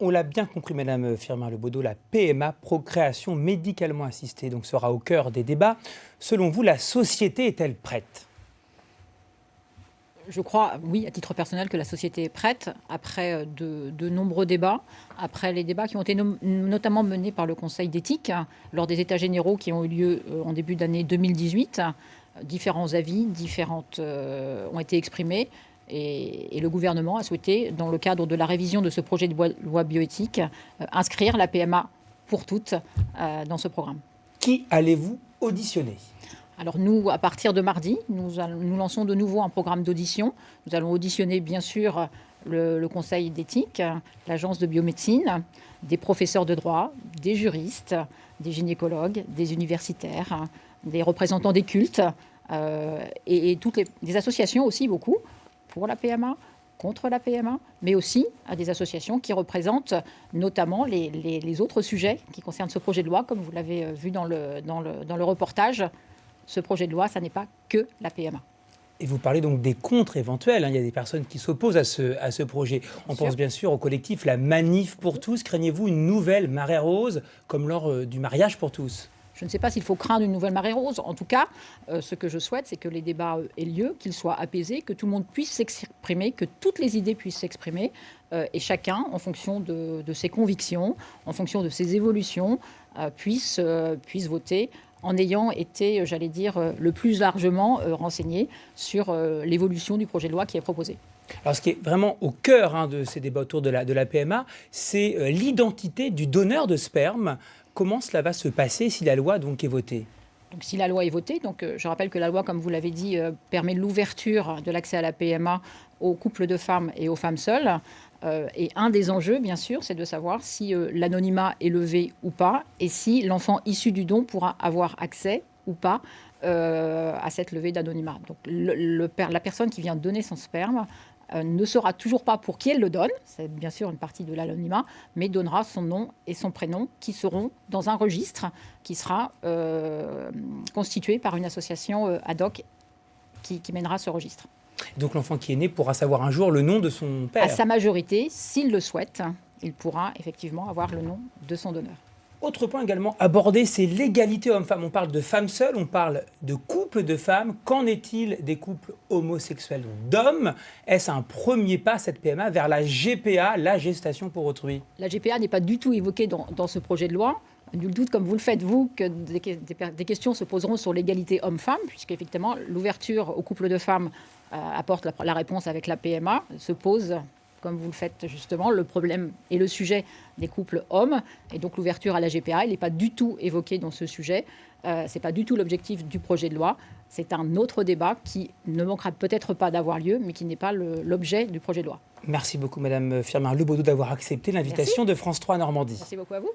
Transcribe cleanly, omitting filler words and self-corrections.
On l'a bien compris, Madame Firmin-Lebaudot, la PMA, procréation médicalement assistée, donc sera au cœur des débats. Selon vous, la société est-elle prête ? Je crois, oui, à titre personnel, que la société est prête, après de nombreux débats, après les débats qui ont été notamment menés par le Conseil d'éthique, lors des États généraux qui ont eu lieu en début d'année 2018. Différents avis, ont été exprimés. Et le gouvernement a souhaité, dans le cadre de la révision de ce projet de loi bioéthique, inscrire la PMA pour toutes dans ce programme. Qui allez-vous auditionner ? Alors nous, à partir de mardi, nous lançons de nouveau un programme d'audition. Nous allons auditionner bien sûr le Conseil d'éthique, l'Agence de biomédecine, des professeurs de droit, des juristes, des gynécologues, des universitaires, des représentants des cultes et des associations aussi beaucoup pour la PMA, contre la PMA, mais aussi à des associations qui représentent notamment les autres sujets qui concernent ce projet de loi, comme vous l'avez vu dans le reportage. Ce projet de loi, ça n'est pas que la PMA. Et vous parlez donc des contres éventuels. Il y a des personnes qui s'opposent à ce projet. On pense bien sûr au collectif La Manif pour tous. Craignez-vous une nouvelle marée rose, comme lors du mariage pour tous ? Je ne sais pas s'il faut craindre une nouvelle marée rose. En tout cas, ce que je souhaite, c'est que les débats aient lieu, qu'ils soient apaisés, que tout le monde puisse s'exprimer, que toutes les idées puissent s'exprimer, et chacun, en fonction de ses convictions, en fonction de ses évolutions, puisse voter en ayant été, j'allais dire, le plus largement renseigné sur l'évolution du projet de loi qui est proposé. Alors, ce qui est vraiment au cœur de ces débats autour de la PMA, c'est l'identité du donneur de sperme. Comment cela va se passer si la loi donc est votée ? Donc, si la loi est votée, je rappelle que la loi, comme vous l'avez dit, permet l'ouverture de l'accès à la PMA aux couples de femmes et aux femmes seules. Et un des enjeux, bien sûr, c'est de savoir si l'anonymat est levé ou pas, et si l'enfant issu du don pourra avoir accès ou pas à cette levée d'anonymat. Donc la personne qui vient donner son sperme ne saura toujours pas pour qui elle le donne, c'est bien sûr une partie de l'anonymat, mais donnera son nom et son prénom qui seront dans un registre qui sera constitué par une association ad hoc qui mènera ce registre. Donc l'enfant qui est né pourra savoir un jour le nom de son père. À sa majorité, s'il le souhaite, il pourra effectivement avoir le nom de son donneur. Autre point également abordé, c'est l'égalité homme-femme. On parle de femmes seules, on parle de couples de femmes. Qu'en est-il des couples homosexuels d'hommes ? Est-ce un premier pas, cette PMA, vers la GPA, la gestation pour autrui ? La GPA n'est pas du tout évoquée dans ce projet de loi. Nul doute, comme vous le faites, vous, que des questions se poseront sur l'égalité homme-femme, puisqu'effectivement, l'ouverture aux couples de femmes apporte la réponse avec la PMA, se pose, comme vous le faites justement, le problème et le sujet des couples hommes. Et donc l'ouverture à la GPA, elle n'est pas du tout évoquée dans ce sujet. Ce n'est pas du tout l'objectif du projet de loi. C'est un autre débat qui ne manquera peut-être pas d'avoir lieu, mais qui n'est pas l'objet du projet de loi. Merci beaucoup, Madame Firmin-Lebaudot, d'avoir accepté l'invitation de France 3 Normandie. Merci beaucoup à vous.